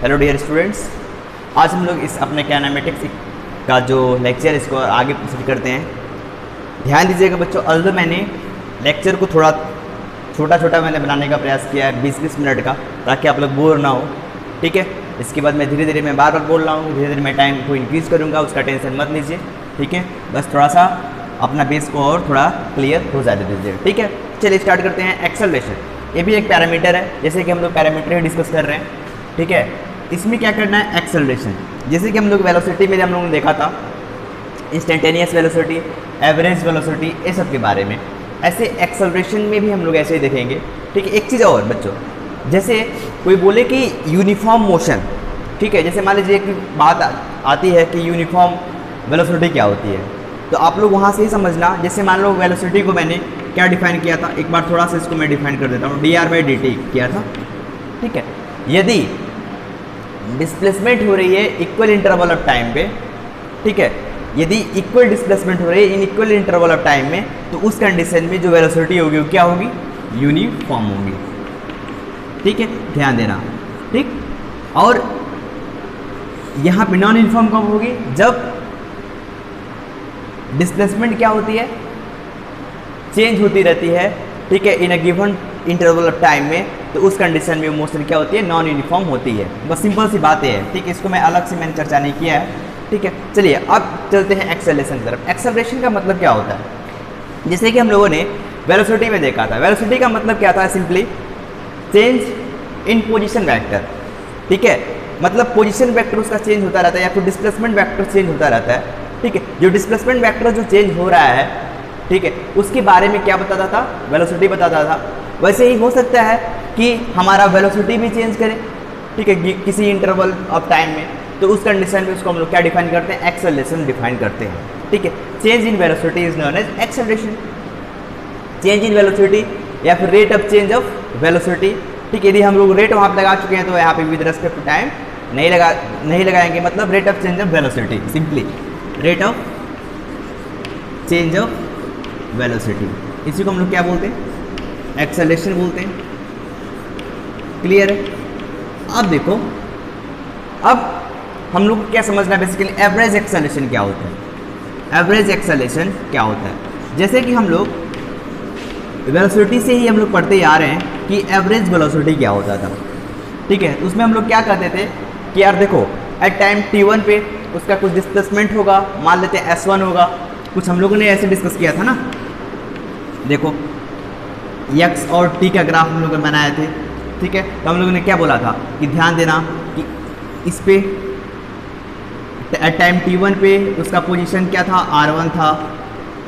Hello dear students, आज हम लोग इस अपने काइनेमेटिक्स का जो लेक्चर इसको आगे प्रोसीड करते हैं। ध्यान दीजिएगा बच्चों, अल्दो मैंने लेक्चर को थोड़ा छोटा मैंने बनाने का प्रयास किया है 20-20 मिनट का, ताकि आप लोग बोर ना हो। ठीक है, इसके बाद मैं धीरे धीरे मैं बार बोल रहा हूँ, धीरे धीरे मैं टाइम को इंक्रीज़ करूँगा, उसका टेंशन मत लीजिए। ठीक है, बस थोड़ा सा अपना बेस को और थोड़ा क्लियर हो जाने दीजिए। ठीक है, चलिए स्टार्ट करते हैं। एक्सेलरेशन ये भी एक पैरामीटर है, जैसे कि हम लोग पैरामीटर ही डिस्कस कर रहे हैं। ठीक है, इसमें क्या करना है, एक्सेलरेशन। जैसे कि हम लोग वेलोसिटी में हम लोगों ने देखा था, इंस्टेंटेनियस वेलोसिटी, एवरेज वेलोसिटी, ये सब के बारे में, ऐसे एक्सेलरेशन में भी हम लोग ऐसे ही देखेंगे। ठीक है, एक चीज़ और बच्चों, जैसे कोई बोले कि यूनिफॉर्म मोशन, ठीक है, जैसे मान लीजिए एक बात आती है कि यूनिफॉर्म वेलोसिटी क्या होती है, तो आप लोग वहाँ से ही समझना। जैसे मान लो वेलोसिटी को मैंने क्या डिफाइन किया था, एक बार थोड़ा सा इसको मैं डिफाइन कर देता हूँ, dr/dt किया था। ठीक है, यदि डिस्प्लेसमेंट हो रही है इक्वल इंटरवल ऑफ टाइम पे, ठीक है, यदि इक्वल डिस्प्लेसमेंट हो रही है in equal interval of time में, तो उस कंडीशन में जो वेलोसिटी होगी वो क्या होगी, यूनिफॉर्म होगी। ठीक है, ध्यान देना। ठीक, और यहाँ पे नॉन यूनिफॉर्म कब होगी, जब डिस्प्लेसमेंट क्या होती है, चेंज होती रहती है। ठीक है, in a given interval of time में, तो उस कंडीशन में मोशन क्या होती है, नॉन यूनिफॉर्म होती है। बस सिंपल सी बातें है। ठीक है, इसको मैं अलग से मैंने चर्चा नहीं किया है। ठीक है, चलिए अब चलते हैं एक्सेलरेशन की तरफ। एक्सेलरेशन का मतलब क्या होता है, जैसे कि हम लोगों ने वेलोसिटी में देखा था, वेलोसिटी का मतलब क्या था, simply change in position vector. ठीक है, मतलब पोजीशन वेक्टर उसका चेंज होता रहता है, या फिर डिस्प्लेसमेंट वेक्टर चेंज होता रहता है। ठीक है, जो डिस्प्लेसमेंट वेक्टर जो चेंज हो रहा है, ठीक है, उसके बारे में क्या बताता था, वेलोसिटी बताता था। वैसे ही हो सकता है कि हमारा वेलोसिटी भी चेंज करे, ठीक है, किसी इंटरवल ऑफ टाइम में, तो उस कंडीशन में उसको हम लोग क्या डिफाइन करते हैं, एक्सेलरेशन डिफाइन करते हैं। ठीक है, change in velocity is known as acceleration. Change in velocity या फिर rate of change of velocity. ठीक है, यदि हम लोग रेट वहाँ पर लगा चुके हैं, तो यहाँ पे विद रेस्पेक्ट टू टाइम नहीं लगाएंगे, मतलब rate of change of velocity, simply rate of change of velocity, इसी को हम लोग क्या बोलते हैं, एक्सेलरेशन बोलते हैं। क्लियर है। अब देखो, अब हम लोग को क्या समझना है, बेसिकली एवरेज एक्सेलरेशन क्या होता है। एवरेज एक्सेलरेशन क्या होता है, जैसे कि हम लोग वेलोसिटी से ही हम लोग पढ़ते ही आ रहे हैं कि एवरेज वेलोसिटी क्या होता था। ठीक है, उसमें हम लोग क्या करते थे कि यार देखो, एट टाइम t1 पे उसका कुछ डिस्प्लेसमेंट होगा, मान लेते हैं s1 होगा, कुछ हम लोगों ने ऐसे डिस्कस किया था ना। देखो, x और t का ग्राफ हम लोग ने बनाए थे। ठीक है, तो हम लोगों ने क्या बोला था कि ध्यान देना कि इस पे एट टाइम t1 पे उसका पोजीशन क्या था, r1 था।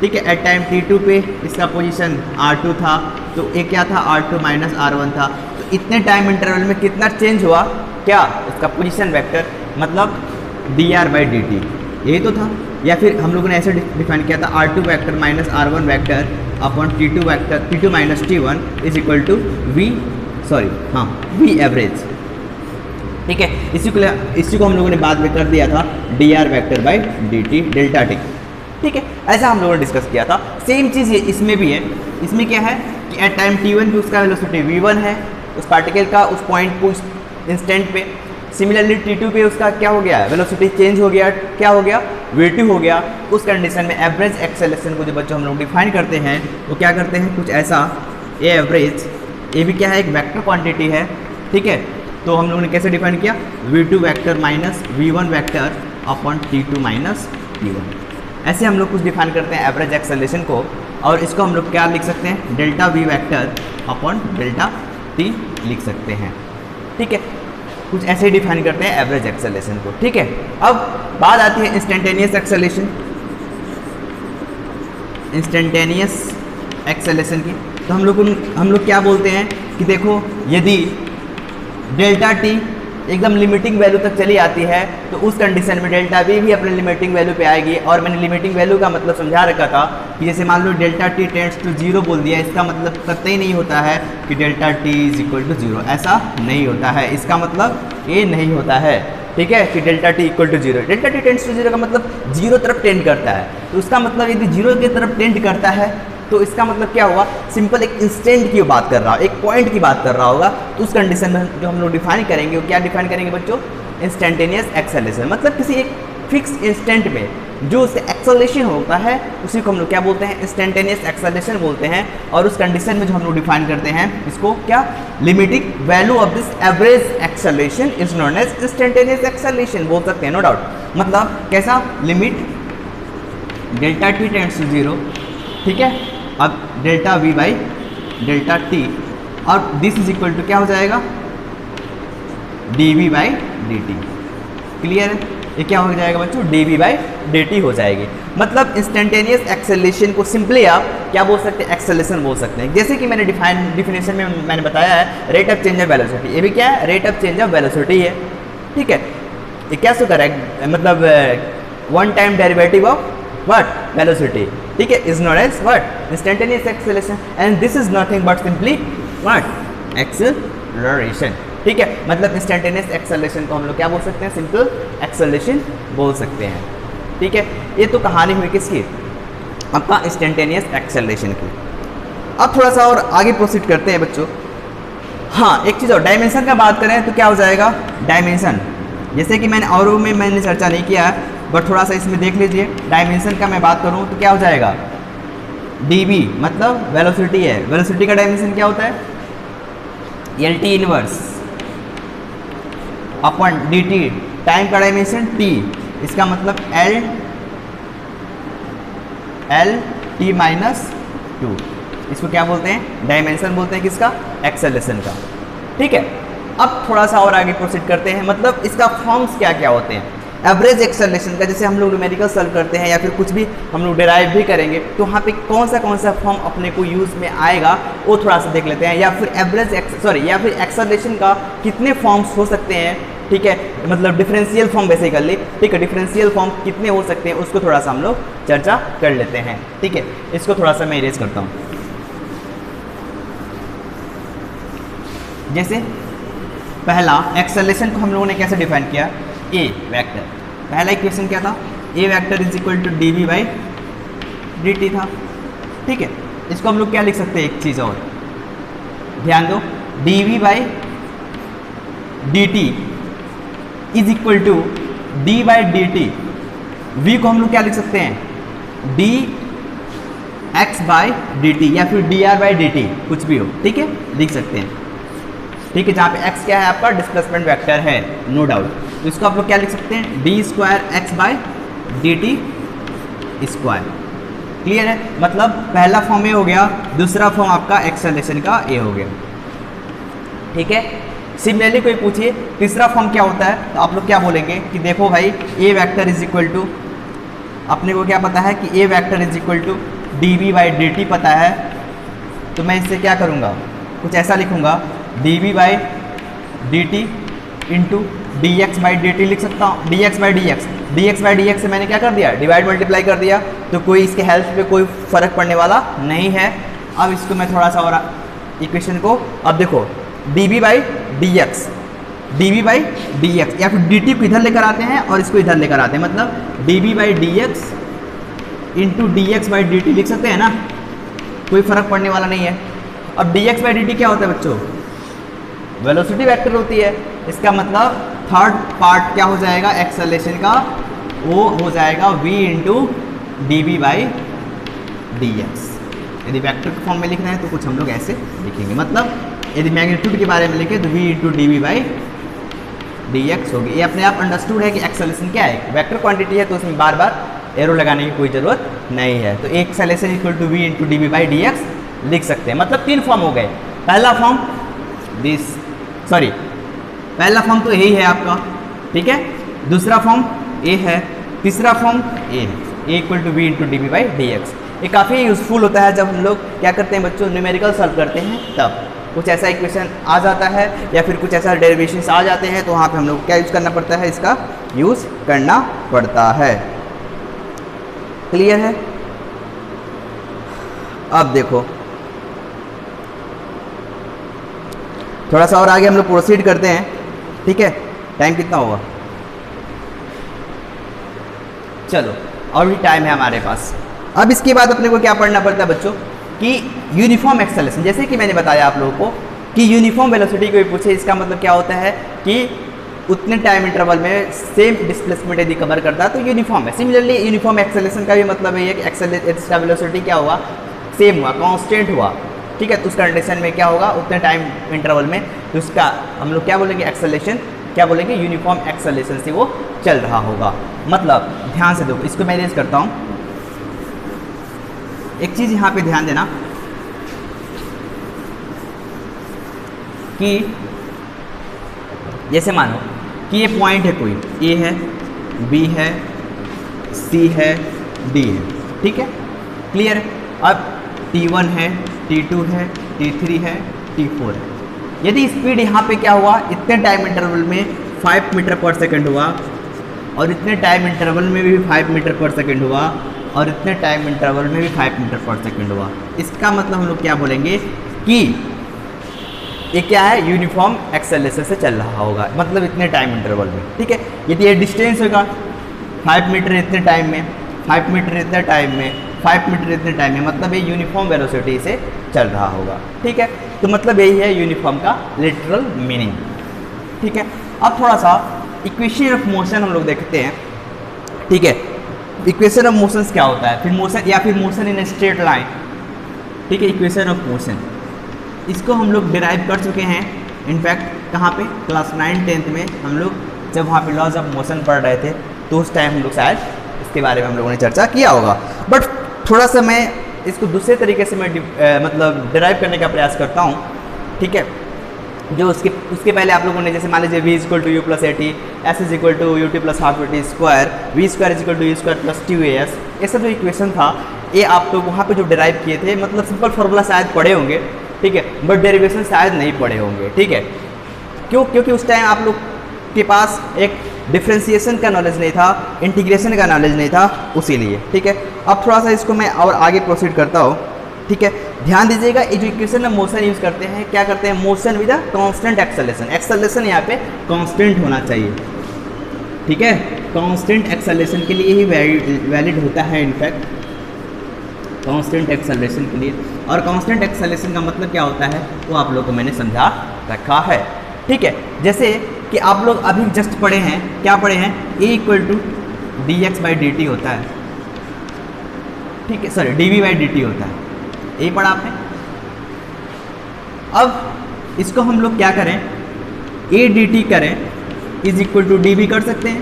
ठीक है, एट टाइम t2 पे इसका पोजीशन r2 था, तो ये क्या था, r2 माइनस r1 था। तो इतने टाइम इंटरवल में कितना चेंज हुआ, क्या उसका पोजीशन वेक्टर, मतलब dr/dt, यही तो था। या फिर हम लोगों ने ऐसे डिफाइन किया था, r2 vector minus r1 vector upon t2 vector, t2 minus t1 is equal to v average. ठीक है, इसी को हम लोगों ने बाद में कर दिया था dr vector by dt delta T. ठीक है, ऐसा हम लोगों ने डिस्कस किया था। सेम चीज़ ये इसमें भी है। इसमें क्या है कि एट टाइम t1 पे उसका वेलोसिटी v1 है, उस पार्टिकल का, उस पॉइंट को, उस इंस्टेंट पे। सिमिलरली t2 पे उसका क्या हो गया, वेलोसिटी चेंज हो गया, क्या हो गया, v2 हो गया। उस कंडीशन में एवरेज एक्सेलरेशन को जो बच्चों हम लोग डिफाइन करते हैं, वो क्या करते हैं, कुछ ऐसा, ए एवरेज, ये भी क्या है, एक वेक्टर क्वांटिटी है। ठीक है, तो हम लोगों ने कैसे डिफाइन किया, v2 vector minus v1 vector upon t2 minus t1। ऐसे हम लोग कुछ डिफाइन करते हैं एवरेज एक्सेलरेशन को, और इसको हम लोग क्या लिख सकते हैं, delta v vector upon delta t लिख सकते हैं। ठीक है, कुछ ऐसे ही डिफाइन करते हैं एवरेज एक्सेलरेशन को। ठीक है, अब बात आती है इंस्टेंटेनियस एक्सेलरेशन। इंस्टेंटेनियस एक्सेलरेशन की, तो हम लोग क्या बोलते हैं कि देखो, यदि डेल्टा टी एकदम लिमिटिंग वैल्यू तक चली आती है, तो उस कंडीशन में डेल्टा वी भी अपने लिमिटिंग वैल्यू पे आएगी। और मैंने लिमिटिंग वैल्यू का मतलब समझा रखा था कि जैसे मान लो डेल्टा टी टेंड्स टू 0 बोल दिया, इसका मतलब कतई नहीं होता है कि delta T is equal to 0, ऐसा नहीं होता है। इसका मतलब ये नहीं होता है, ठीक है, कि delta T equal to 0, delta T tends to 0 का मतलब 0 तरफ टेंड करता है। तो उसका मतलब यदि 0 की तरफ टेंड करता है, तो इसका मतलब क्या हुआ, सिंपल एक इंस्टेंट की बात कर रहा हो, एक पॉइंट की बात कर रहा होगा, तो उस कंडीशन में जो हम लोग डिफाइन करेंगे वो क्या डिफाइन करेंगे बच्चों, इंस्टेंटेनियस एक्सेलरेशन। मतलब किसी एक फिक्स इंस्टेंट में जो उसका एक्सेलरेशन होता है उसी को हम लोग क्या बोलते हैं, इंस्टेंटेनियस एक्सेलरेशन बोलते हैं। और उस कंडीशन में जो हम लोग डिफाइन करते हैं इसको क्या, limiting value of this average acceleration is known as instantaneous acceleration बोल सकते हैं, नो डाउट। मतलब कैसा, limit delta T tends to 0, ठीक है, अब delta V by delta T, और दिस इज इक्वल टू क्या हो जाएगा, D we by D T. Clear है, ये क्या हो जाएगा बच्चों, D we by D T हो जाएगी। मतलब इंस्टेंटेनियस एक्सेलरेशन को सिंपली आप क्या बोल सकते हैं, एक्सेलरेशन बोल सकते हैं। जैसे कि मैंने डिफिनेशन में मैंने बताया है, rate of change of velocity, ये भी क्या है, rate of change of velocity है, ठीक है। ये क्या सो करेक्ट, मतलब one time derivative of what, velocity, ठीक है, is known as what, instantaneous acceleration, and this is nothing but simply what, acceleration, ठीक है। मतलब इंस्टेंटेनियस एक्सेलरेशन को हम लोग क्या बोल सकते हैं, सिंपल एक्सेलरेशन बोल सकते हैं, ठीक है। ये तो कहानी हुई किसकी, आपका इंस्टेंटेनियस एक्सेलरेशन की। अब थोड़ा सा और आगे प्रोसीड करते हैं बच्चों। हाँ, एक चीज़ और, डायमेंशन का बात करें तो क्या हो जाएगा, डायमेंशन, जैसे कि मैंने चर्चा नहीं किया है, बट थोड़ा सा इसमें देख लीजिए। डायमेंशन का मैं बात करूँ तो क्या हो जाएगा, dv मतलब वेलोसिटी है, वेलोसिटी का डायमेंशन क्या होता है, lt इनवर्स अपन dt, टाइम का डायमेंशन t, इसका मतलब l t माइनस 2, इसको क्या बोलते हैं, डायमेंशन बोलते हैं, किसका, एक्सेलरेशन का, ठीक है। अब थोड़ा सा और आगे प्रोसीड करते हैं, मतलब इसका फॉर्म्स क्या क्या होते हैं। एवरेज एक्सेलरेशन का जैसे हम लोग न्यूमेरिकल सॉल्व करते हैं या फिर कुछ भी हम लोग डिराइव भी करेंगे, तो वहाँ पे कौन सा फॉर्म अपने को यूज़ में आएगा वो थोड़ा सा देख लेते हैं। या फिर या फिर एक्सेलरेशन का कितने फॉर्म्स हो सकते हैं, ठीक है, मतलब डिफरेंशियल फॉर्म वैसे कर ले, ठीक है, डिफरेंशियल फॉर्म कितने हो सकते हैं उसको थोड़ा सा हम लोग चर्चा कर लेते हैं, ठीक है। इसको थोड़ा सा मैं इरेज करता हूँ। जैसे पहला एक्सेलरेशन को हम लोगों ने कैसे डिफाइन किया, ए वेक्टर, पहला इक्वेशन क्या था, a vector is equal to d we by D t था, ठीक है। इसको हम लोग क्या लिख सकते हैं, एक चीज़ और ध्यान दो, D we by D T is equal to D by D T, V को हम लोग क्या लिख सकते हैं, D X by D T या फिर D R by D T, कुछ भी हो, ठीक है, लिख सकते हैं, ठीक है। जहाँ पे x क्या है आपका, डिस्प्लेसमेंट वेक्टर है, नो डाउट, तो इसको आप लोग क्या लिख सकते हैं, D square x by D T square. Clear है, मतलब पहला फॉर्म ए हो गया, दूसरा फॉर्म आपका एक्सेलरेशन का ए हो गया, ठीक है। सिमिलरली कोई पूछिए तीसरा फॉर्म क्या होता है, तो आप लोग क्या बोलेंगे कि देखो भाई, a vector is equal to, अपने को क्या पता है कि a vector is equal to d we by D t पता है, तो मैं इससे क्या करूँगा, कुछ ऐसा लिखूँगा, D we by D T into D X by D T लिख सकता हूँ, D X by D X, D X by D X से मैंने क्या कर दिया, डिवाइड मल्टीप्लाई कर दिया, तो कोई इसके हेल्प पे कोई फ़र्क पड़ने वाला नहीं है। अब इसको मैं थोड़ा सा और इक्वेशन को, अब देखो D we by D X, D we by D X, या फिर डी टी को इधर लेकर आते हैं और इसको इधर लेकर आते हैं, मतलब D we by D X into D X by D T लिख सकते हैं ना, कोई फ़र्क पड़ने वाला नहीं है। अब D X by D T क्या होता है बच्चों, वेलोसिटी वेक्टर होती है, इसका मतलब थर्ड पार्ट क्या हो जाएगा एक्सेलरेशन का, वो हो जाएगा v into D we by D X. यदि वेक्टर के फॉर्म में लिखना है तो कुछ हम लोग ऐसे लिखेंगे, मतलब यदि मैग्नीट्यूड के बारे में लिखें तो v into D we by D X होगी। ये अपने आप अंडरस्टूड है कि एक्सेलरेशन क्या है, वेक्टर क्वांटिटी है तो उसमें बार बार एरो लगाने की कोई ज़रूरत नहीं है। तो acceleration equal to v into D we by D X लिख सकते हैं। मतलब तीन फॉर्म हो गए, पहला फॉर्म पहला फॉर्म तो यही है आपका, ठीक है, दूसरा फॉर्म ए है, तीसरा form A equal to V into D we by D X. ये काफ़ी यूज़फुल होता है जब हम लोग क्या करते हैं बच्चों, न्यूमेरिकल सॉल्व करते हैं, तब कुछ ऐसा इक्वेशन आ जाता है या फिर कुछ ऐसा डेरिवेशंस आ जाते हैं, तो वहाँ पे हम लोग क्या यूज़ करना पड़ता है, इसका यूज़ करना पड़ता है। क्लियर है। अब देखो थोड़ा सा और आगे हम लोग प्रोसीड करते हैं, ठीक है, टाइम कितना होगा, चलो और भी टाइम है हमारे पास। अब इसके बाद अपने को क्या पढ़ना पड़ता है बच्चों, कि यूनिफॉर्म एक्सेलरेशन, जैसे कि मैंने बताया आप लोगों को कि यूनिफॉर्म वेलोसिटी को भी पूछे, इसका मतलब क्या होता है कि उतने टाइम इंटरवल में सेम डिस्प्लेसमेंट यदि कवर करता है तो यूनिफॉर्म है। सिमिलरली यूनिफॉर्म एक्सेलरेशन का भी मतलब है कि एक्सेलरेशन वेलोसिटी क्या हुआ, सेम हुआ, कांस्टेंट हुआ, ठीक है। तो उस कंडीशन में क्या होगा, उतने टाइम इंटरवल में तो उसका हम लोग क्या बोलेंगे, एक्सेलरेशन क्या बोलेंगे, यूनिफॉर्म एक्सेलरेशन से वो चल रहा होगा। मतलब ध्यान से देखो, इसको मैं रेज करता हूँ। एक चीज़ यहाँ पे ध्यान देना कि जैसे मानो कि ये पॉइंट है, कोई ए है, बी है, सी है, डी है, ठीक है, क्लियर है। अब T1 है, T2 है, T3 है, T4 है। यदि स्पीड यहाँ पे क्या हुआ, इतने टाइम इंटरवल में 5 मीटर पर सेकंड हुआ, और इतने टाइम इंटरवल में भी 5 मीटर पर सेकंड हुआ, और इतने टाइम इंटरवल में भी 5 मीटर पर सेकंड हुआ, इसका मतलब हम लोग क्या बोलेंगे कि ये क्या है, यूनिफॉर्म एक्सेलरेशन से चल रहा होगा, मतलब इतने टाइम इंटरवल में, ठीक है। यदि ये डिस्टेंस होगा 5 मीटर इतने टाइम में, 5 मीटर इतने टाइम में, 5 मीटर इतने टाइम में, मतलब ये यूनिफॉर्म वेलोसिटी से चल रहा होगा, ठीक है। तो मतलब यही है यूनिफॉर्म का लिटरल मीनिंग, ठीक है। अब थोड़ा सा इक्वेशन ऑफ मोशन हम लोग देखते हैं, ठीक है। इक्वेशन ऑफ मोशन क्या होता है, फिर मोशन या फिर मोशन इन स्ट्रेट लाइन, ठीक है। इक्वेशन ऑफ मोशन इसको हम लोग डिराइव कर चुके हैं, इनफैक्ट कहाँ पे, क्लास 9-10 में हम लोग जब वहाँ पे लॉज ऑफ मोशन पढ़ रहे थे तो उस टाइम हम लोग शायद इसके बारे में हम लोगों ने चर्चा किया होगा। बट थोड़ा सा मैं इसको दूसरे तरीके से मैं मतलब डिराइव करने का प्रयास करता हूँ, ठीक है। जो उसके पहले आप लोगों ने जैसे मान लीजिए v = u + at, s = ut + ½ at square, v² = u² + 2as, ये सब जो इक्वेशन था ये आप लोग वहाँ पे जो डिराइव किए थे, मतलब सिंपल फार्मूला शायद पढ़े होंगे, ठीक है, बट डेरिवेशन शायद नहीं पढ़े होंगे, ठीक है। क्यों? क्योंकि उस टाइम आप लोग के पास एक डिफ्रेंसिएशन का नॉलेज नहीं था, इंटीग्रेशन का नॉलेज नहीं था, उसीलिए, ठीक है। अब थोड़ा सा इसको मैं और आगे प्रोसीड करता हूँ, ठीक है। ध्यान दीजिएगा, ये जो इक्वेशन में मोशन यूज़ करते हैं, क्या करते हैं, motion with a constant acceleration. Acceleration यहाँ पे कांस्टेंट होना चाहिए, ठीक है। कांस्टेंट एक्सेलरेशन के लिए ही वैलिड होता है, इनफैक्ट कांस्टेंट एक्सेलरेशन के लिए। और कांस्टेंट एक्सेलरेशन का मतलब क्या होता है वो आप लोगों को मैंने समझा रखा है, ठीक है। जैसे कि आप लोग अभी जस्ट पढ़े हैं, क्या पढ़े हैं, a = dx/dt होता है, ठीक है, सॉरी dv/dt होता है, यही पढ़ा आपने। अब इसको हम लोग क्या करें, a dt करें = dv कर सकते हैं,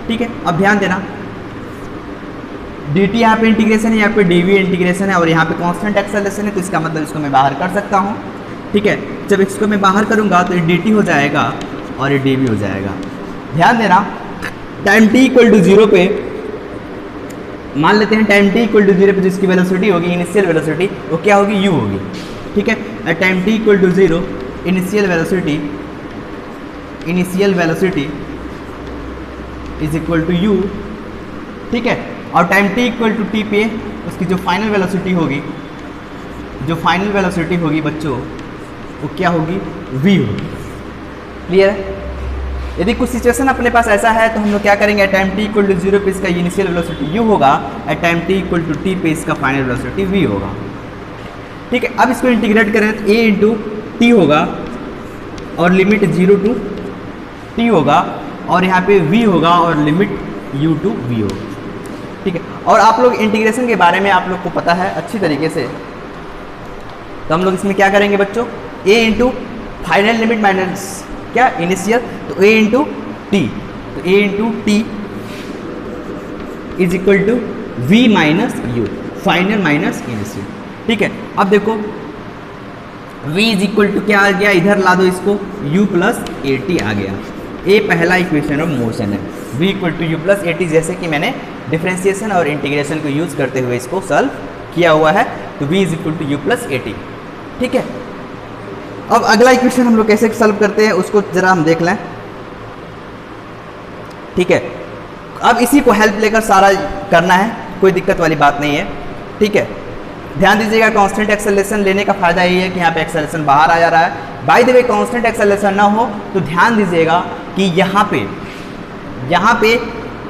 ठीक है। अब ध्यान देना, dt यहाँ पे इंटीग्रेशन है, यहाँ पे dv इंटीग्रेशन है, और यहाँ पे कांस्टेंट एक्सेलरेशन है, तो इसका मतलब इसको मैं बाहर कर सकता हूँ, ठीक है। जब इसको मैं बाहर करूँगा तो ये dt हो जाएगा और ये dv हो जाएगा। ध्यान देना, टाइम t = 0 पे मान लेते हैं, टाइम t = 0 पे जिसकी वेलोसिटी होगी, इनिशियल वेलोसिटी, वो क्या होगी, u होगी, ठीक है। At time t = 0 initial velocity = u, ठीक है। और टाइम t = t पे उसकी जो फाइनल वेलोसिटी होगी बच्चों, वो क्या होगी, v होगी, क्लियर है। यदि कुछ सिचुएशन अपने पास ऐसा है तो हम लोग क्या करेंगे, टाइम t = 0 पे इसका इनिशियल वेलोसिटी u होगा, एट टाइम t = t पे इसका फाइनल वेलोसिटी v होगा, ठीक है। अब इसको इंटीग्रेट करें तो a × t होगा, और लिमिट 0 to t होगा, और यहाँ पे v होगा, और लिमिट u to v होगा, ठीक है। और आप लोग इंटीग्रेशन के बारे में आप लोग को पता है अच्छी तरीके से, तो हम लोग इसमें क्या करेंगे बच्चों, a × फाइनल लिमिट माइनस क्या, इनिशियल, तो a × t, तो a × t = v - u, final minus initial, ठीक है। अब देखो v = क्या आ गया, इधर ला दो इसको, u + at आ गया, ये पहला इक्वेशन ऑफ मोशन है, v = u + at, जैसे कि मैंने डिफ्रेंसिएशन और इंटीग्रेशन को यूज़ करते हुए इसको सॉल्व किया हुआ है, तो v = u + at, ठीक है। अब अगला इक्वेशन हम लोग कैसे सॉल्व करते हैं उसको जरा हम देख लें, ठीक है। अब इसी को हेल्प लेकर सारा करना है, कोई दिक्कत वाली बात नहीं है, ठीक है। ध्यान दीजिएगा, कांस्टेंट एक्सेलरेशन लेने का फायदा यही है कि यहाँ पे एक्सेलरेशन बाहर आ जा रहा है। By the way, constant acceleration ना हो तो ध्यान दीजिएगा कि यहाँ पे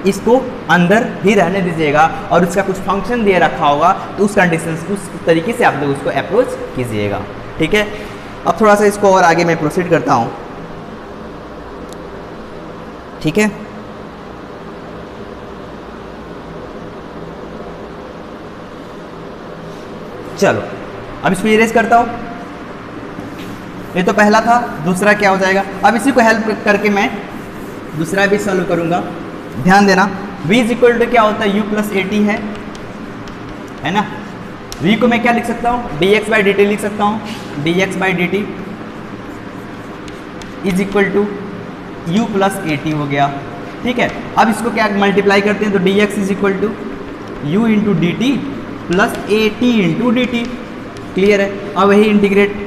इसको अंदर ही रहने दीजिएगा और उसका कुछ फंक्शन दे रखा होगा तो उस कंडीशन को उस तरीके से आप लोग उसको अप्रोच कीजिएगा। ठीक है, अब थोड़ा सा इसको और आगे मैं प्रोसीड करता हूँ। ठीक है, चलो अब इसको इरेज करता हूँ। ये तो पहला था, दूसरा क्या हो जाएगा। अब इसी को हेल्प करके मैं दूसरा भी सॉल्व करूंगा। ध्यान देना, v इज इक्वल टू क्या होता है, u प्लस ए टी है ना। v को मैं क्या लिख सकता हूँ, dx बाई डी टी लिख सकता हूँ। dx by D T is equal to u plus A T हो गया। ठीक है, अब इसको क्या मल्टीप्लाई करते हैं तो dx is equal to u into D T plus A T into D T. Clear है, अब वही इंटीग्रेट।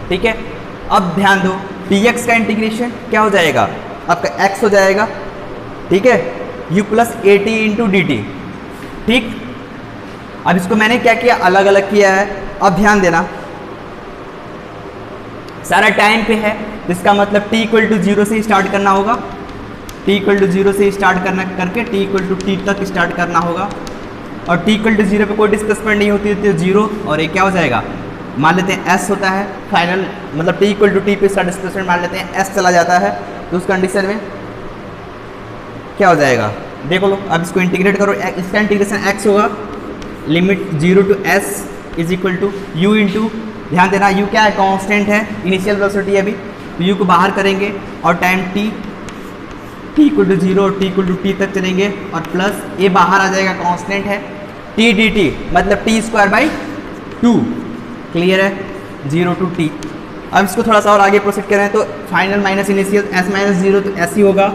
ठीक है, अब ध्यान दो, dx का इंटीग्रेशन क्या हो जाएगा, आपका x हो जाएगा। ठीक है, u plus A T into D T. ठीक, अब इसको मैंने क्या किया, अलग अलग किया है। अब ध्यान देना, सारा टाइम पे है तो इसका मतलब t इक्वल टू 0 से स्टार्ट करना होगा। t इक्वल टू 0 से स्टार्ट करके t इक्वल टू टी तक स्टार्ट करना होगा। और t इक्वल टू 0 पे कोई डिस्प्लेसमेंट नहीं होती तो 0, और ये क्या हो जाएगा, मान लेते हैं s होता है फाइनल, मतलब t इक्वल टू टी पे इसका डिस्प्लेसमेंट मान लेते हैं s चला जाता है। तो उस कंडीशन में क्या हो जाएगा, देखो लो। अब इसको इंटीग्रेट करो, इसका इंटीग्रेशन x होगा, limit 0 to s is equal to u into, ध्यान देना u क्या है, कांस्टेंट है, इनिशियल वेलोसिटी अभी, तो u को बाहर करेंगे और टाइम t इक्वल टू 0 और t इक्वल टू टी तक चलेंगे और प्लस ये बाहर आ जाएगा, कांस्टेंट है, t डी टी मतलब टी स्क्वायर बाई 2। क्लियर है, 0 टू t। अब इसको थोड़ा सा और आगे प्रोसीड करें तो final minus initial s minus 0 तो s ही होगा,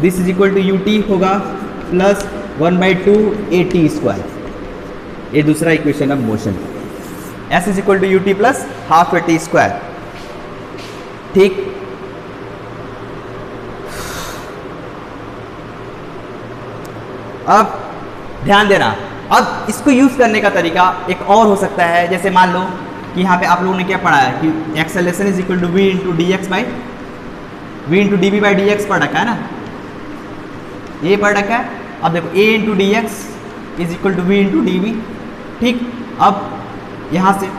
this is equal to U T होगा प्लस 1/2 ए टी स्क्वायर। ये दूसरा equation of motion, s is equal to U T plus half A T square. ठीक, अब ध्यान देना, अब इसको यूज करने का तरीका एक और हो सकता है। जैसे मान लो कि यहाँ पे आप लोगों ने क्या पढ़ा है कि acceleration is equal to V into D X by V into D B by D X पढ़ रखा है ना, ये पढ़ रखा है। अब देखो a into D X is equal to V into D B. ठीक, अब यहाँ से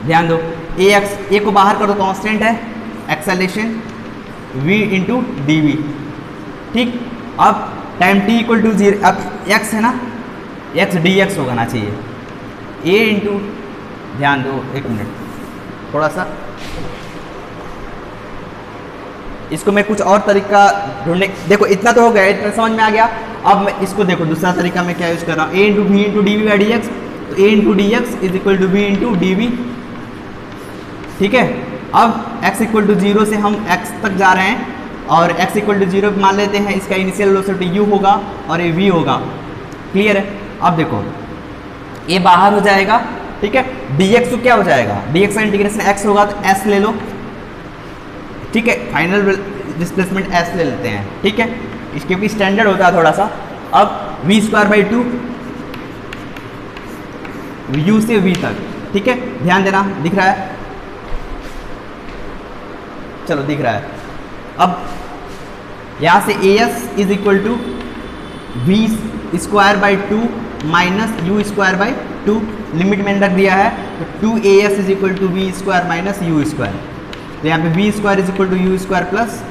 ध्यान दो, a को बाहर करो, कांस्टेंट है, acceleration v into D B. ठीक, अब टाइम t इक्वल टू 0, अब x है ना, x डी एक्स होना चाहिए, a इंटू, ध्यान दो एक मिनट, थोड़ा सा इसको मैं कुछ और तरीका ढूंढने, देखो इतना तो हो गया, इतना समझ में आ गया। अब मैं इसको देखो दूसरा तरीका मैं क्या यूज कर रहा हूँ, a into V into D we by D X, तो a into D X is equal to V into D V. ठीक है, अब x इक्वल टू 0 से हम x तक जा रहे हैं और x इक्वल टू 0 मान लेते हैं, इसका इनिशियल वेलोसिटी u होगा और ये v होगा। क्लियर है, अब देखो ये बाहर हो जाएगा। ठीक है, dx तो क्या हो जाएगा, dx का इंटीग्रेशन x होगा तो s ले लो। ठीक है, फाइनल डिस्प्लेसमेंट s ले लेते हैं। ठीक है, इसके भी स्टैंडर्ड होता है थोड़ा सा। अब v स्क्वायर बाई 2 u से v तक। ठीक है, ध्यान देना, दिख रहा है, चलो दिख रहा है। अब यहाँ से as is equal to V square by 2 minus U square by 2, limit मैंने रख दिया है, तो 2as is equal to V square minus U square. तो यहाँ पे V square is equal to U square plus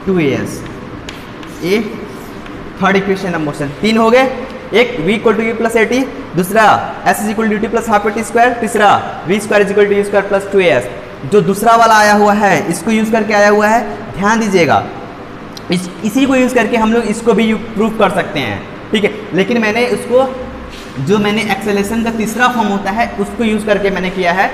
2as। ये थर्ड इक्वेशन ऑफ मोशन, 3 हो गए, एक v equal to U plus A T, दूसरा s is equal to T plus half A T square, तीसरा v square is equal to U square plus 2as। जो दूसरा वाला आया हुआ है इसको यूज करके आया हुआ है, ध्यान दीजिएगा, इसी को यूज करके हम लोग इसको भी प्रूफ कर सकते हैं। ठीक है, लेकिन मैंने उसको, जो मैंने एक्सेलरेशन का तीसरा फॉर्म होता है उसको यूज करके मैंने किया है,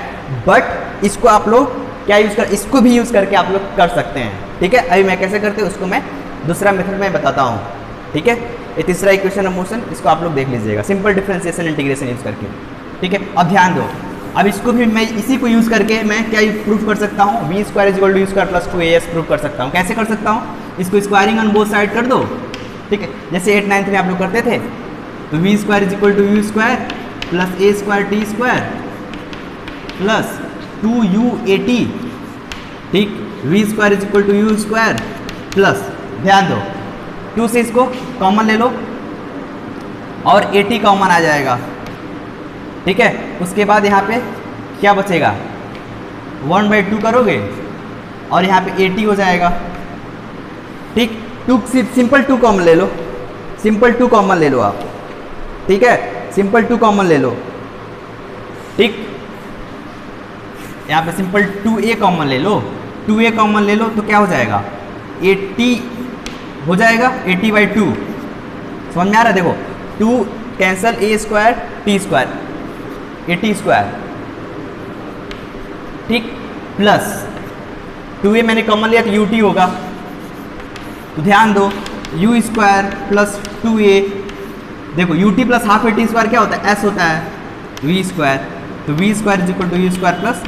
बट इसको आप लोग क्या यूज कर, इसको भी यूज करके आप लोग कर सकते हैं। ठीक है, अभी मैं कैसे करते हैं उसको मैं दूसरा मेथड में बताता हूँ। ठीक है, ये तीसरा इक्वेशन ऑफ मोशन, इसको आप लोग देख लीजिएगा, सिंपल डिफरेंशिएशन इंटीग्रेशन यूज करके। ठीक है, अब ध्यान दो, अब इसको भी मैं इसी को यूज करके मैं क्या प्रूफ कर सकता हूँ, V square is equal to U square plus 2as proof कर सकता हूँ। कैसे कर सकता हूँ, इसको स्क्वायरिंग ऑन बोथ साइड कर दो। ठीक है, जैसे 8 9th में आप लोग करते थे, तो V square is equal to U square plus A square T square plus 2u a t। ठीक, V square is equal to U square plus ध्यान दो, 2 से इसको कॉमन ले लो और 80 कॉमन आ जाएगा, ठीक है। उसके बाद यहाँ पे क्या बचेगा, 1/2 करोगे और यहाँ पे 80 हो जाएगा, ठीक। 2 सिंपल 2 कॉमन ले लो, सिंपल 2 कॉमन ले लो आप, ठीक है, सिंपल 2 कॉमन ले लो, ठीक। यहाँ पे सिंपल 2a कॉमन ले लो, 2a कॉमन ले लो तो क्या हो जाएगा, 80 हो जाएगा, 80/2, समझ में आ रहा है। देखो 2 कैंसल, a² t², 80², ठीक, प्लस 2a मैंने कॉमन लिया तो ut होगा, तो ध्यान दो u² प्लस 2a, देखो ut प्लस हाफ at² क्या होता है, s होता है, v², तो v² = u² प्लस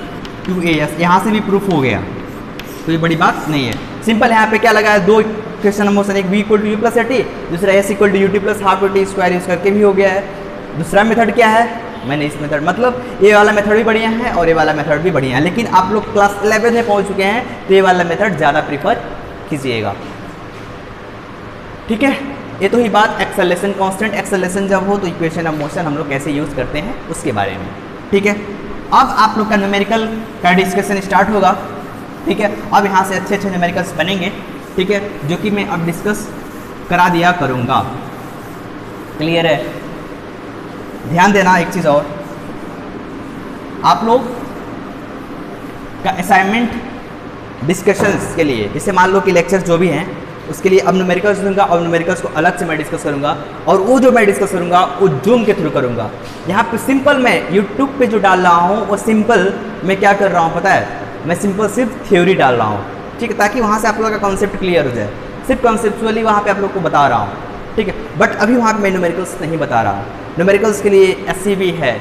2as, यहाँ से भी प्रूफ हो गया, तो ये बड़ी बात नहीं है। सिंपल यहाँ पे क्या लगा है, 2 इक्वेशन मोशन, एक v = u प्लस at, दूसरा s = ut plus half at² use करके भी हो गया है। दूसरा मेथड क्या है, मैंने इस मेथड, मतलब ये वाला मेथड भी बढ़िया है और ये वाला मेथड भी बढ़िया है, लेकिन आप लोग क्लास 11 में पहुंच चुके हैं तो ये वाला मेथड ज़्यादा प्रीफर कीजिएगा, ठीक है। ये तो ही बात एक्सेलरेशन, कांस्टेंट एक्सेलरेशन जब हो तो इक्वेशन ऑफ मोशन हम लोग कैसे यूज़ करते हैं उसके बारे में, ठीक है। अब आप लोग का न्यूमेरिकल का डिस्कशन स्टार्ट होगा, ठीक है। अब यहाँ से अच्छे अच्छे न्यूमेरिकल्स बनेंगे, ठीक है, जो कि मैं अब डिस्कस करा दिया करूँगा, क्लियर है। ध्यान देना एक चीज़ और, आप लोग का असाइनमेंट डिस्कशंस के लिए, जैसे मान लो कि लेक्चर्स जो भी हैं उसके लिए अब न्यूमेरिकल्स दूंगा और न्यूमेरिकल्स को अलग से मैं डिस्कस करूंगा, और वो जो मैं डिस्कस करूंगा वो जूम के थ्रू करूंगा। यहाँ पे सिंपल मैं यूट्यूब पे जो डाल रहा हूँ वो सिंपल मैं क्या कर रहा हूँ पता है, मैं सिंपल सिर्फ थ्योरी डाल रहा हूँ, ठीक है, ताकि वहाँ से आप लोगों का कॉन्सेप्ट क्लियर हो जाए। सिर्फ कॉन्सेप्चुअली वहाँ पे आप लोग को बता रहा हूँ, ठीक है, बट अभी वहाँ पे मैं न्यूमेरिकल्स नहीं बता रहा। न्यूमेरिकल्स के लिए SCB है,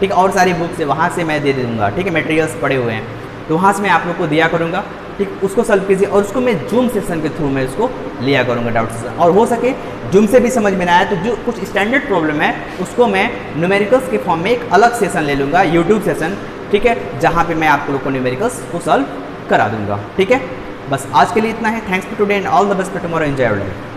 ठीक है, और सारी बुक्स है, वहाँ से मैं दे दूँगा, ठीक है, मटेरियल्स पड़े हुए हैं, तो वहाँ से मैं आप लोग को दिया करूँगा, ठीक। उसको सॉल्व कीजिए और उसको मैं जूम सेशन के थ्रू मैं उसको लिया करूँगा डाउट सेशन, और हो सके जूम से भी समझ में ना आए तो जो कुछ स्टैंडर्ड प्रॉब्लम है उसको मैं न्यूमेरिकल्स के फॉर्म में एक अलग सेशन ले लूँगा, यूट्यूब सेशन, ठीक है, जहाँ पे मैं आप लोग को न्यूमेरिकल्स को सॉल्व करा दूँगा, ठीक है। बस आज के लिए इतना है। Thanks for today and all the best for tomorrow, enjoy your life.